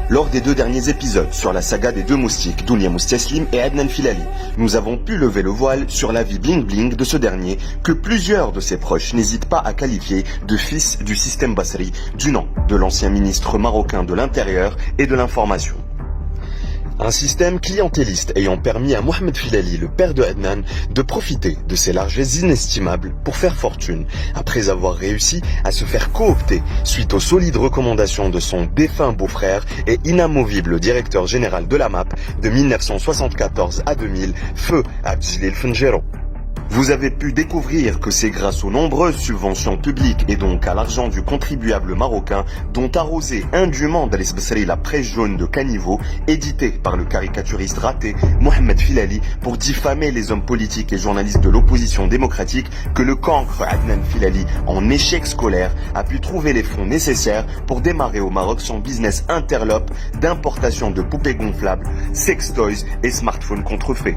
Lors des 2 derniers épisodes sur la saga des 2 moustiques, Dounia Mousteslim et Adnan Filali, nous avons pu lever le voile sur la vie bling-bling de ce dernier que plusieurs de ses proches n'hésitent pas à qualifier de fils du système Basri, du nom de l'ancien ministre marocain de l'Intérieur et de l'Information. Un système clientéliste ayant permis à Mohamed Filali, le père de Adnan, de profiter de ses largesses inestimables pour faire fortune, après avoir réussi à se faire coopter suite aux solides recommandations de son défunt beau-frère et inamovible directeur général de la MAP de 1974 à 2000, feu Abdjelil Fengero. Vous avez pu découvrir que c'est grâce aux nombreuses subventions publiques et donc à l'argent du contribuable marocain dont arrosé indûment d'Alis Basri la presse jaune de caniveau, édité par le caricaturiste raté Mohamed Filali pour diffamer les hommes politiques et journalistes de l'opposition démocratique, que le cancre Adnan Filali, en échec scolaire, a pu trouver les fonds nécessaires pour démarrer au Maroc son business interlope d'importation de poupées gonflables, sextoys et smartphones contrefaits.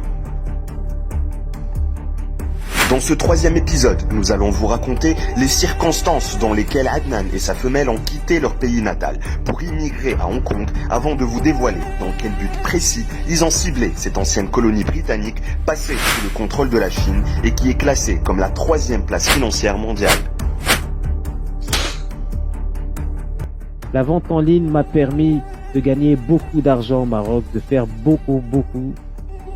Dans ce 3e épisode, nous allons vous raconter les circonstances dans lesquelles Adnan et sa femelle ont quitté leur pays natal pour immigrer à Hong Kong, avant de vous dévoiler dans quel but précis ils ont ciblé cette ancienne colonie britannique passée sous le contrôle de la Chine et qui est classée comme la 3e place financière mondiale. La vente en ligne m'a permis de gagner beaucoup d'argent au Maroc, de faire beaucoup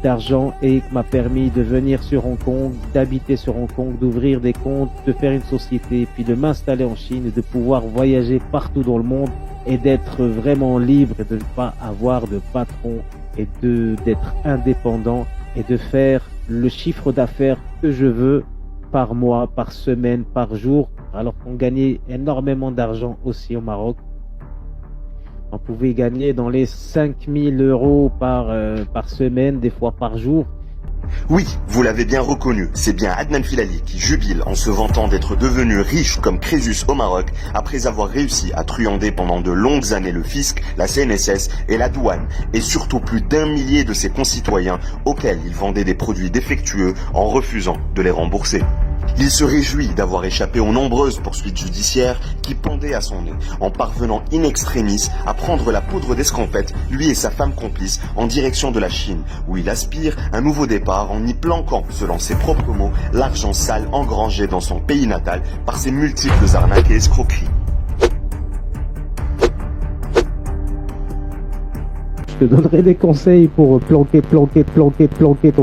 d'argent, et m'a permis de venir sur Hong Kong, d'habiter sur Hong Kong, d'ouvrir des comptes, de faire une société, puis de m'installer en Chine, de pouvoir voyager partout dans le monde et d'être vraiment libre et de ne pas avoir de patron et d'être indépendant et de faire le chiffre d'affaires que je veux par mois, par semaine, par jour, alors qu'on gagnait énormément d'argent aussi au Maroc. On pouvait gagner dans les 5000 € par semaine, des fois par jour. Oui, vous l'avez bien reconnu, c'est bien Adnan Filali qui jubile en se vantant d'être devenu riche comme Crésus au Maroc après avoir réussi à truander pendant de longues années le fisc, la CNSS et la douane, et surtout plus d'1 millier de ses concitoyens auxquels il vendait des produits défectueux en refusant de les rembourser. Il se réjouit d'avoir échappé aux nombreuses poursuites judiciaires qui pendaient à son nez, en parvenant in extremis à prendre la poudre d'escampette, lui et sa femme complice, en direction de la Chine, où il aspire un nouveau départ en y planquant, selon ses propres mots, l'argent sale engrangé dans son pays natal par ses multiples arnaques et escroqueries. Je te donnerai des conseils pour planquer ton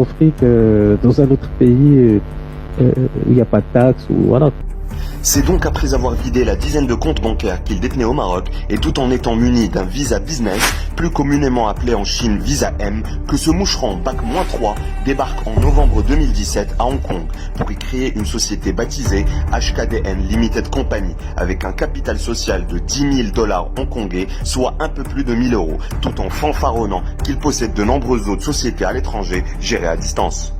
fric dans un autre pays où il n'y a pas de taxes, ou voilà. C'est donc après avoir vidé la dizaine de comptes bancaires qu'il détenait au Maroc et tout en étant muni d'un visa business, plus communément appelé en Chine Visa M, que ce moucheron Bac-3 débarque en novembre 2017 à Hong Kong pour y créer une société baptisée HKDN Limited Company avec un capital social de 10 000 $ hongkongais, soit un peu plus de 1 000 €, tout en fanfaronnant qu'il possède de nombreuses autres sociétés à l'étranger gérées à distance.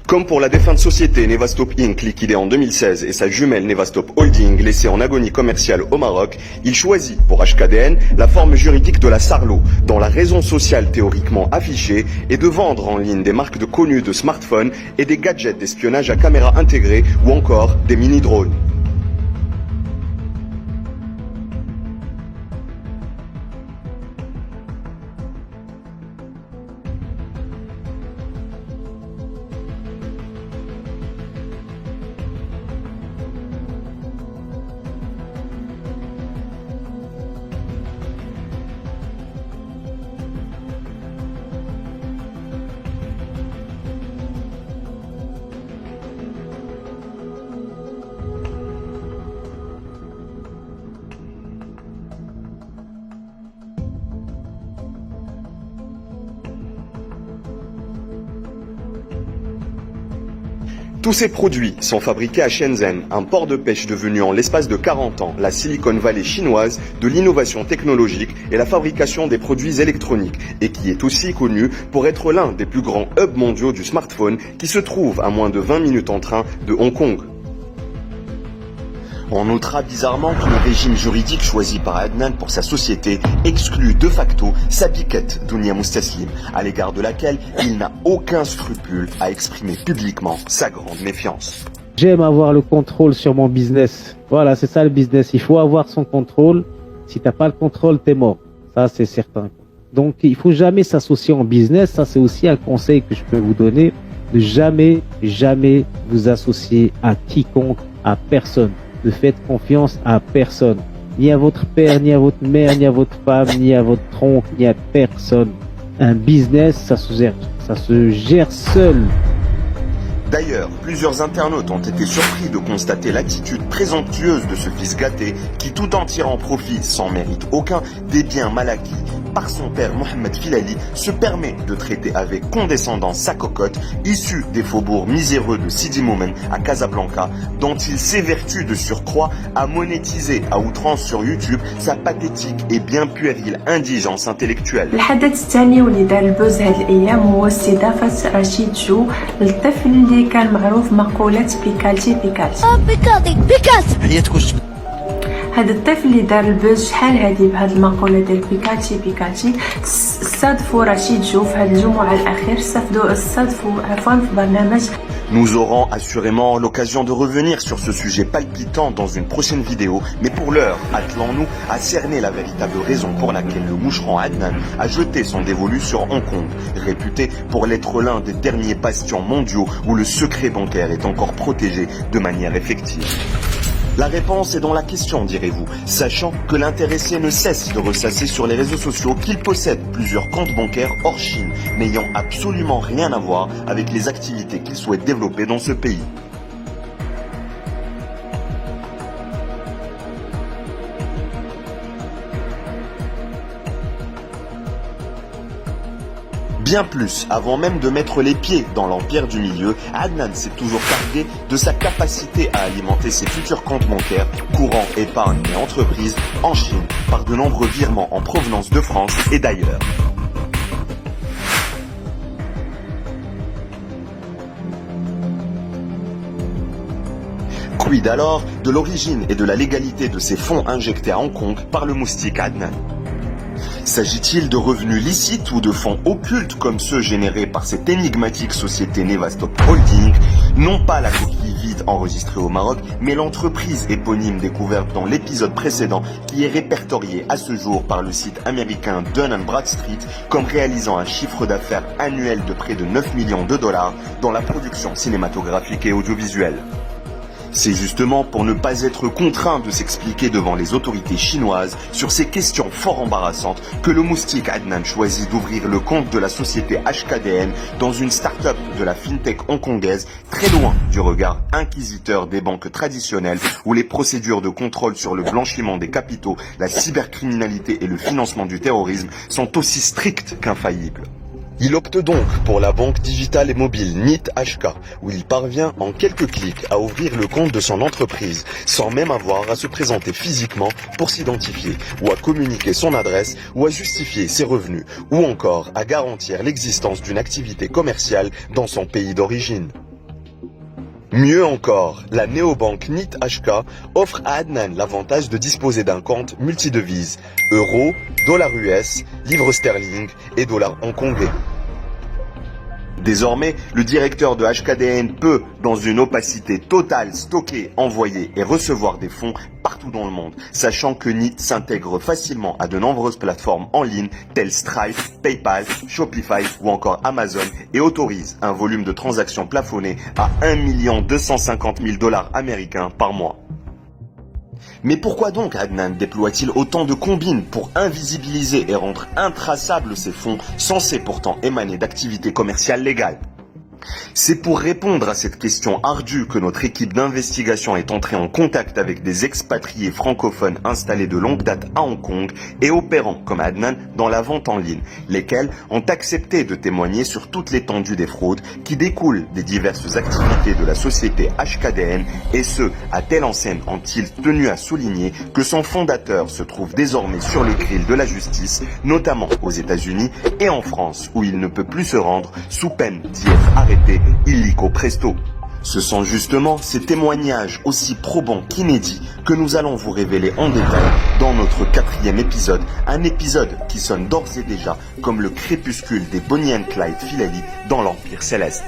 Comme pour la défunte société Nevastop Inc. liquidée en 2016 et sa jumelle Nevastop Holding laissée en agonie commerciale au Maroc, il choisit pour HKDN la forme juridique de la SARLO, dont la raison sociale théoriquement affichée est de vendre en ligne des marques connues de smartphones et des gadgets d'espionnage à caméra intégrée ou encore des mini-drones. Tous ces produits sont fabriqués à Shenzhen, un port de pêche devenu en l'espace de 40 ans la Silicon Valley chinoise de l'innovation technologique et la fabrication des produits électroniques, et qui est aussi connu pour être l'un des plus grands hubs mondiaux du smartphone qui se trouve à moins de 20 minutes en train de Hong Kong. On notera bizarrement que le régime juridique choisi par Adnan pour sa société exclut de facto sa biquette Dunia Musteslim, à l'égard de laquelle il n'a aucun scrupule à exprimer publiquement sa grande méfiance. J'aime avoir le contrôle sur mon business. Voilà, c'est ça le business. Il faut avoir son contrôle. Si t'as pas le contrôle, t'es mort. Ça, c'est certain. Donc, il faut jamais s'associer en business. Ça, c'est aussi un conseil que je peux vous donner. Ne jamais vous associer à quiconque, à personne. Ne faites confiance à personne. Ni à votre père, ni à votre mère, ni à votre femme, ni à votre tronc, ni à personne. Un business, ça se gère seul. D'ailleurs, plusieurs internautes ont été surpris de constater l'attitude présomptueuse de ce fils gâté qui, tout en tirant profit sans mérite aucun des biens mal acquis par son père Mohamed Filali, se permet de traiter avec condescendance sa cocotte issue des faubourgs miséreux de Sidi Moumen à Casablanca, dont il s'évertue de surcroît à monétiser à outrance sur YouTube sa pathétique et bien puérile indigence intellectuelle. الحدث الثاني واللي دار البوز هاد الايام هو استضافه رشيد جو للطفل اللي كان معروف مقولة بيكالتي حياتك واش هذا الطفل اللي دار البوز شحال هادي بهاد المقولة ديال بيكالتي صادفوا رشيد جو في هاد الجمعة الأخير صادفوا عفوا في برنامج. Nous aurons assurément l'occasion de revenir sur ce sujet palpitant dans une prochaine vidéo, mais pour l'heure, attelons-nous à cerner la véritable raison pour laquelle le moucheron Adnan a jeté son dévolu sur Hong Kong, réputé pour l'être l'un des derniers bastions mondiaux où le secret bancaire est encore protégé de manière effective. La réponse est dans la question, direz-vous, sachant que l'intéressé ne cesse de ressasser sur les réseaux sociaux qu'il possède plusieurs comptes bancaires hors Chine, n'ayant absolument rien à voir avec les activités qu'il souhaite développer dans ce pays. Bien plus, avant même de mettre les pieds dans l'empire du milieu, Adnan s'est toujours targué de sa capacité à alimenter ses futurs comptes bancaires, courants, épargne et entreprises en Chine par de nombreux virements en provenance de France et d'ailleurs. Quid alors de l'origine et de la légalité de ces fonds injectés à Hong Kong par le moustique Adnan? S'agit-il de revenus licites ou de fonds occultes comme ceux générés par cette énigmatique société Nevastop Holding? Non pas la coquille vide enregistrée au Maroc, mais l'entreprise éponyme découverte dans l'épisode précédent qui est répertoriée à ce jour par le site américain Dun & Bradstreet comme réalisant un chiffre d'affaires annuel de près de 9 millions de dollars dans la production cinématographique et audiovisuelle. C'est justement pour ne pas être contraint de s'expliquer devant les autorités chinoises sur ces questions fort embarrassantes que le moustique Adnan choisit d'ouvrir le compte de la société HKDN dans une start-up de la fintech hongkongaise très loin du regard inquisiteur des banques traditionnelles où les procédures de contrôle sur le blanchiment des capitaux, la cybercriminalité et le financement du terrorisme sont aussi strictes qu'infaillibles. Il opte donc pour la banque digitale et mobile NIT-HK, où il parvient en quelques clics à ouvrir le compte de son entreprise, sans même avoir à se présenter physiquement pour s'identifier, ou à communiquer son adresse, ou à justifier ses revenus, ou encore à garantir l'existence d'une activité commerciale dans son pays d'origine. Mieux encore, la néobanque NIT-HK offre à Adnan l'avantage de disposer d'un compte multidevises, euros, dollars US, livres sterling et dollars hongkongais. Désormais, le directeur de HKDN peut, dans une opacité totale, stocker, envoyer et recevoir des fonds partout dans le monde, sachant que NIT s'intègre facilement à de nombreuses plateformes en ligne telles Stripe, PayPal, Shopify ou encore Amazon et autorise un volume de transactions plafonné à 1 250 000 dollars américains par mois. Mais pourquoi donc Adnan déploie-t-il autant de combines pour invisibiliser et rendre intraçables ces fonds censés pourtant émaner d'activités commerciales légales? C'est pour répondre à cette question ardue que notre équipe d'investigation est entrée en contact avec des expatriés francophones installés de longue date à Hong Kong et opérant comme Adnan dans la vente en ligne, lesquels ont accepté de témoigner sur toute l'étendue des fraudes qui découlent des diverses activités de la société HKDN, et ce, à telle enseigne ont-ils tenu à souligner que son fondateur se trouve désormais sur le grill de la justice, notamment aux États-Unis et en France, où il ne peut plus se rendre sous peine d'y être arrêté illico presto. Ce sont justement ces témoignages aussi probants qu'inédits que nous allons vous révéler en détail dans notre 4e épisode, un épisode qui sonne d'ores et déjà comme le crépuscule des Bonnie and Clyde Filali dans l'Empire Céleste.